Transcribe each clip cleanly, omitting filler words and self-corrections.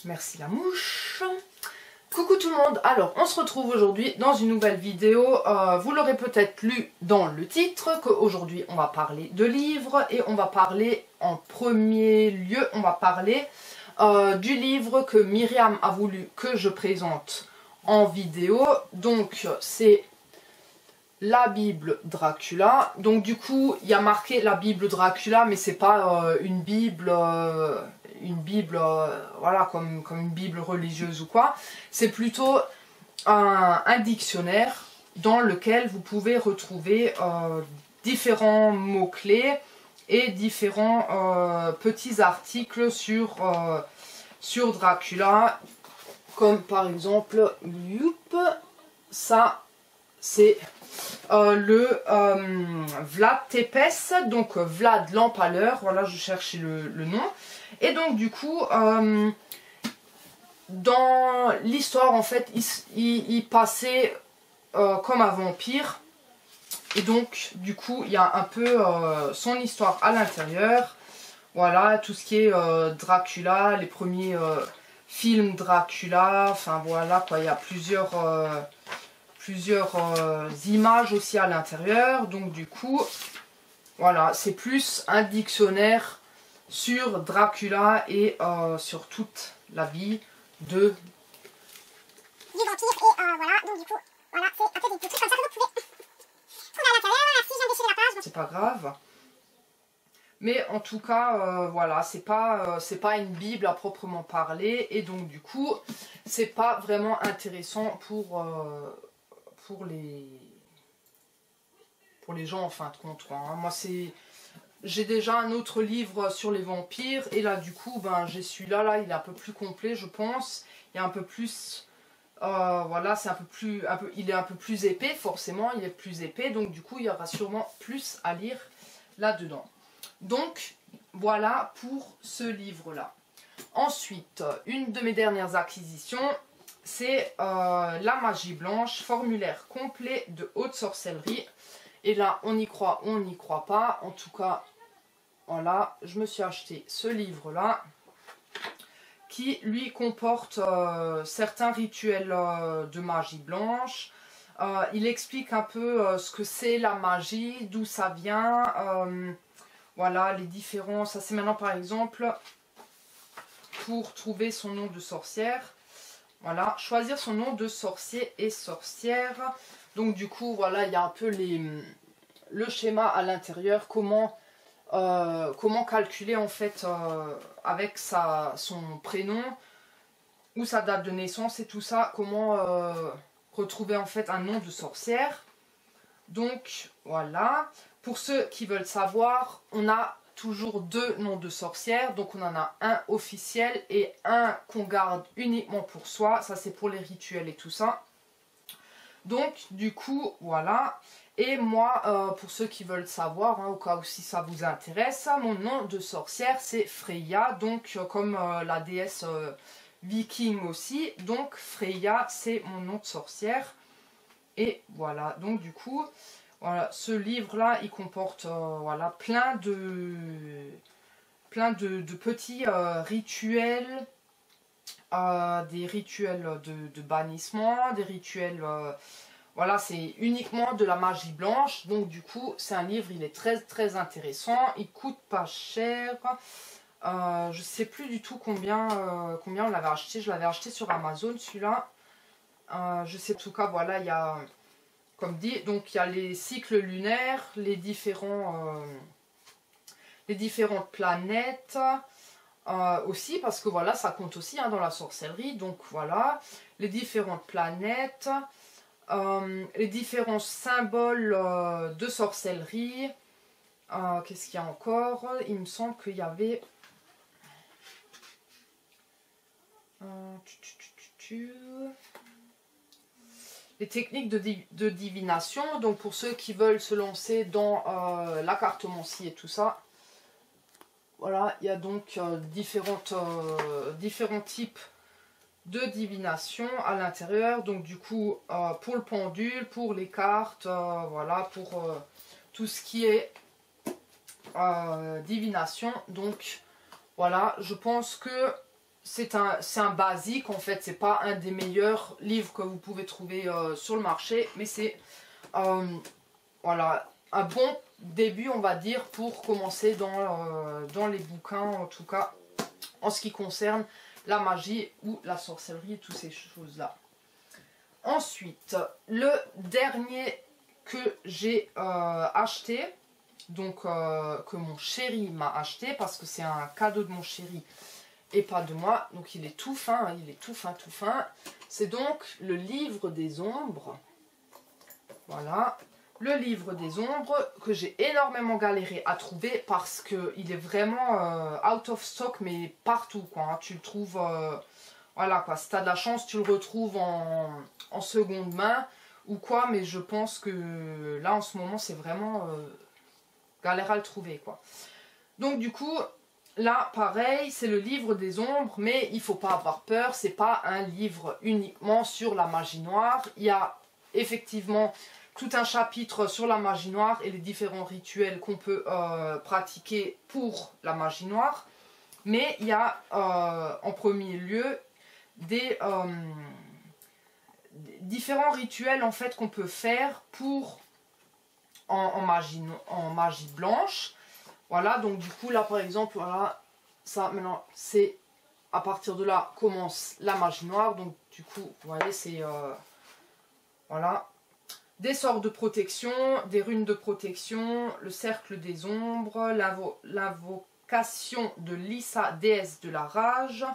Merci la mouche. Coucou tout le monde, alors on se retrouve aujourd'hui dans une nouvelle vidéo. Vous l'aurez peut-être lu dans le titre qu'aujourd'hui on va parler de livres et on va parler en premier lieu, on va parler du livre que Myriam a voulu que je présente en vidéo. Donc c'est la Bible Dracula. Donc du coup il y a marqué la Bible Dracula, mais c'est pas une Bible voilà, comme une Bible religieuse ou quoi. C'est plutôt un dictionnaire dans lequel vous pouvez retrouver différents mots-clés et différents petits articles sur Dracula, comme par exemple, ça c'est le Vlad Tepes, donc Vlad l'Empaleur, voilà, je cherchais le nom. Et donc du coup, dans l'histoire en fait, il passait comme un vampire. Et donc du coup, il y a un peu son histoire à l'intérieur. Voilà, tout ce qui est Dracula, les premiers films Dracula, enfin voilà quoi, il y a plusieurs images aussi à l'intérieur. Donc du coup, voilà, c'est plus un dictionnaire sur Dracula et sur toute la vie de du vampire. Et voilà, donc du coup, voilà, c'est un peu des trucs comme ça que vous pouvez trouver à l'intérieur. Si je viens de déchirer la page, c'est pas grave. Mais en tout cas, voilà, c'est pas une Bible à proprement parler. Et donc du coup, c'est pas vraiment intéressant pour les gens en fin de compte, quoi, hein. Moi j'ai déjà un autre livre sur les vampires et là du coup ben j'ai celui-là, là il est un peu plus complet je pense. Il y a un peu plus voilà, c'est il est un peu plus épais, forcément il est plus épais, donc du coup il y aura sûrement plus à lire là-dedans. Donc voilà pour ce livre-là. Ensuite, une de mes dernières acquisitions, c'est la magie blanche, formulaire complet de haute sorcellerie. Et là, on y croit, on n'y croit pas. En tout cas, voilà, je me suis acheté ce livre-là, qui lui comporte certains rituels de magie blanche. Il explique un peu ce que c'est la magie, d'où ça vient. Voilà, les différents... Ça c'est maintenant par exemple, pour trouver son nom de sorcière. Voilà, choisir son nom de sorcier et sorcière. Donc du coup, voilà, il y a un peu le schéma à l'intérieur, comment calculer en fait avec son prénom ou sa date de naissance et tout ça, comment retrouver en fait un nom de sorcière. Donc voilà, pour ceux qui veulent savoir, on a toujours deux noms de sorcières, donc on en a un officiel et un qu'on garde uniquement pour soi, ça c'est pour les rituels et tout ça. Donc du coup voilà, et moi pour ceux qui veulent savoir, hein, au cas où si ça vous intéresse, mon nom de sorcière c'est Freya, donc comme la déesse viking aussi, donc Freya c'est mon nom de sorcière. Et voilà, donc du coup, voilà, ce livre-là, il comporte voilà, plein de petits rituels, des rituels de bannissement, des rituels, voilà, c'est uniquement de la magie blanche. Donc du coup, c'est un livre, il est très très intéressant, il coûte pas cher. Je sais plus du tout combien on l'avait acheté, je l'avais acheté sur Amazon celui-là. Je sais en tout cas, voilà, il y a, comme dit, donc il y a les cycles lunaires, les différentes planètes aussi, parce que voilà, ça compte aussi hein, dans la sorcellerie. Donc voilà, les différentes planètes, les différents symboles de sorcellerie. Qu'est-ce qu'il y a encore? Il me semble qu'il y avait... les techniques de divination, donc pour ceux qui veulent se lancer dans la cartomancie et tout ça, voilà, il y a donc différents types de divination à l'intérieur. Donc du coup, pour le pendule, pour les cartes, voilà, pour tout ce qui est divination. Donc voilà, je pense que c'est un basique en fait, c'est pas un des meilleurs livres que vous pouvez trouver sur le marché, mais c'est voilà, un bon début on va dire pour commencer dans les bouquins, en tout cas en ce qui concerne la magie ou la sorcellerie et toutes ces choses là. Ensuite, le dernier que j'ai acheté, donc que mon chéri m'a acheté parce que c'est un cadeau de mon chéri et pas de moi, donc il est tout fin, hein, il est tout fin, tout fin. C'est donc le livre des ombres. Voilà, le livre des ombres que j'ai énormément galéré à trouver parce qu'il est vraiment out of stock, mais partout quoi. Hein. Tu le trouves, voilà quoi, si tu as de la chance, tu le retrouves en seconde main ou quoi, mais je pense que là en ce moment c'est vraiment galère à le trouver quoi. Donc du coup, là pareil, c'est le livre des ombres, mais il faut pas avoir peur, c'est pas un livre uniquement sur la magie noire. Il y a effectivement tout un chapitre sur la magie noire et les différents rituels qu'on peut pratiquer pour la magie noire. Mais il y a en premier lieu des différents rituels en fait qu'on peut faire pour en magie blanche. Voilà, donc du coup là par exemple, voilà, ça maintenant c'est à partir de là commence la magie noire. Donc du coup, vous voyez, c'est voilà, des sorts de protection, des runes de protection, le cercle des ombres, l'invocation de Lisa, déesse de la rage.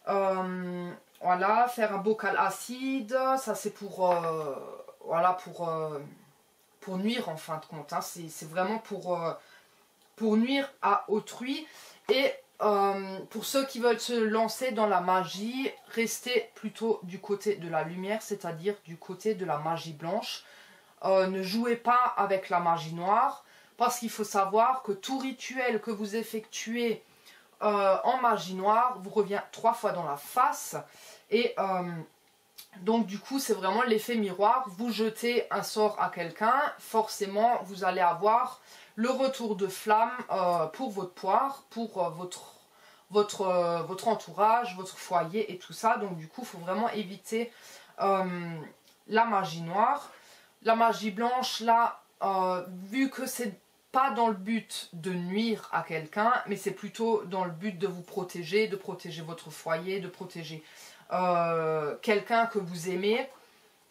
Voilà, faire un bocal acide, ça c'est pour voilà, pour nuire en fin de compte. Hein. C'est vraiment pour nuire à autrui. Et pour ceux qui veulent se lancer dans la magie, restez plutôt du côté de la lumière, c'est-à-dire du côté de la magie blanche. Ne jouez pas avec la magie noire, parce qu'il faut savoir que tout rituel que vous effectuez en magie noire vous revient 3 fois dans la face. Et donc du coup c'est vraiment l'effet miroir. Vous jetez un sort à quelqu'un, forcément vous allez avoir le retour de flamme pour votre poire, pour votre entourage, votre foyer et tout ça. Donc du coup il faut vraiment éviter la magie noire. La magie blanche là, vu que c'est pas dans le but de nuire à quelqu'un, mais c'est plutôt dans le but de vous protéger, de protéger votre foyer, de protéger quelqu'un que vous aimez.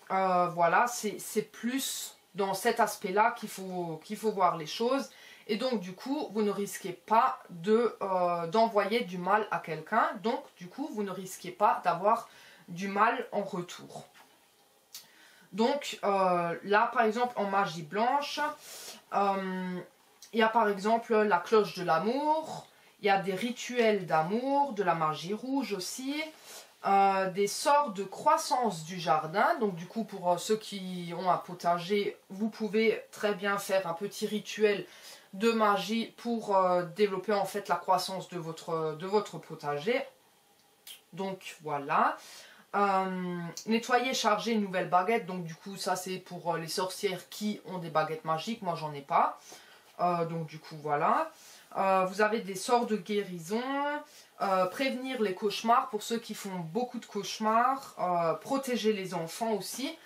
Voilà, c'est plus dans cet aspect-là qu'il faut voir les choses. Et donc du coup, vous ne risquez pas d'envoyer du mal à quelqu'un. Donc du coup, vous ne risquez pas d'avoir du mal en retour. Donc là, par exemple, en magie blanche, il y a par exemple la cloche de l'amour, il y a des rituels d'amour, de la magie rouge aussi, des sorts de croissance du jardin. Donc du coup, pour ceux qui ont un potager, vous pouvez très bien faire un petit rituel de magie pour développer en fait la croissance de votre potager. Donc voilà. Nettoyer, charger une nouvelle baguette. Donc du coup ça c'est pour les sorcières qui ont des baguettes magiques. Moi j'en ai pas. Donc du coup voilà. Vous avez des sorts de guérison. Prévenir les cauchemars pour ceux qui font beaucoup de cauchemars. Protéger les enfants aussi.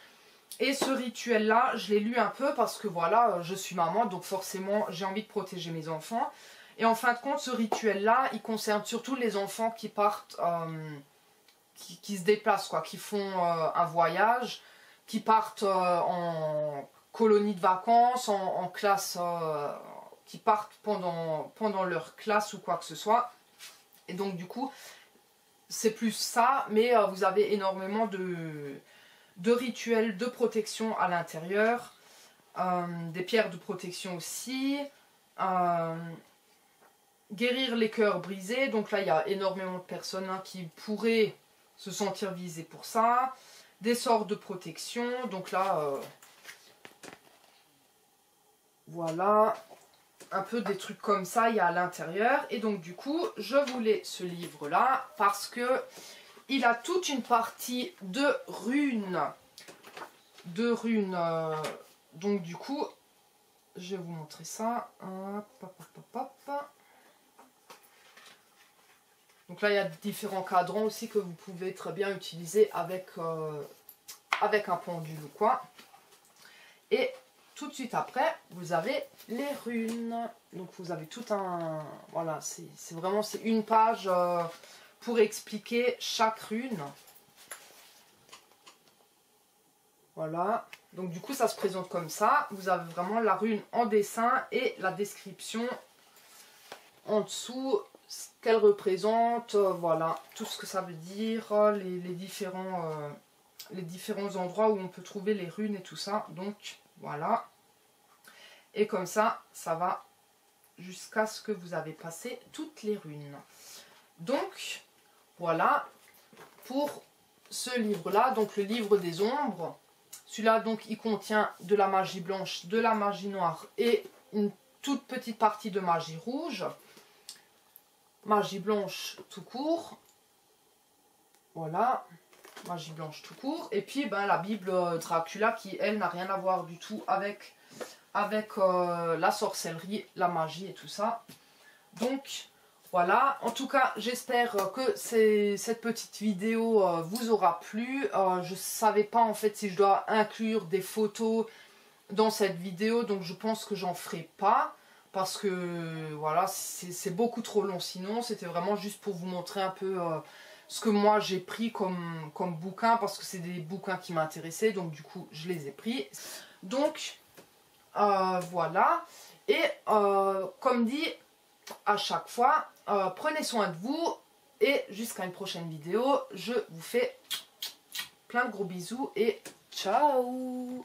Et ce rituel là je l'ai lu un peu parce que voilà, je suis maman, donc forcément j'ai envie de protéger mes enfants. Et en fin de compte ce rituel là il concerne surtout les enfants qui partent qui se déplacent, quoi, qui font un voyage, qui partent en colonie de vacances, en classe, qui partent pendant leur classe ou quoi que ce soit. Et donc du coup, c'est plus ça, mais vous avez énormément de rituels de protection à l'intérieur, des pierres de protection aussi, guérir les cœurs brisés. Donc là, il y a énormément de personnes hein, qui pourraient se sentir visés pour ça. Des sorts de protection. Donc là, voilà. Un peu des trucs comme ça, il y a à l'intérieur. Et donc du coup, je voulais ce livre-là parce que il a toute une partie de runes. Donc du coup, je vais vous montrer ça. Hop, hop, hop, hop, hop. Donc là, il y a différents cadrans aussi que vous pouvez très bien utiliser avec, avec un pendule ou quoi. Et tout de suite après, vous avez les runes. Donc vous avez tout un... Voilà, c'est vraiment une page pour expliquer chaque rune. Voilà. Donc du coup, ça se présente comme ça. Vous avez vraiment la rune en dessin et la description en dessous, ce qu'elle représente, voilà, tout ce que ça veut dire, les différents endroits où on peut trouver les runes et tout ça. Donc voilà. Et comme ça, ça va jusqu'à ce que vous avez passé toutes les runes. Donc voilà pour ce livre-là, donc le livre des ombres. Celui-là, donc, il contient de la magie blanche, de la magie noire et une toute petite partie de magie rouge. Magie blanche tout court. Voilà. Magie blanche tout court. Et puis, ben, la Bible Dracula qui, elle, n'a rien à voir du tout avec la sorcellerie, la magie et tout ça. Donc, voilà. En tout cas, j'espère que cette petite vidéo vous aura plu. Je ne savais pas, en fait, si je dois inclure des photos dans cette vidéo. Donc, je pense que j'en ferai pas. Parce que voilà, c'est beaucoup trop long sinon. C'était vraiment juste pour vous montrer un peu ce que moi j'ai pris comme bouquin. Parce que c'est des bouquins qui m'intéressaient. Donc du coup, je les ai pris. Donc, voilà. Et comme dit à chaque fois, prenez soin de vous. Et jusqu'à une prochaine vidéo. Je vous fais plein de gros bisous et ciao!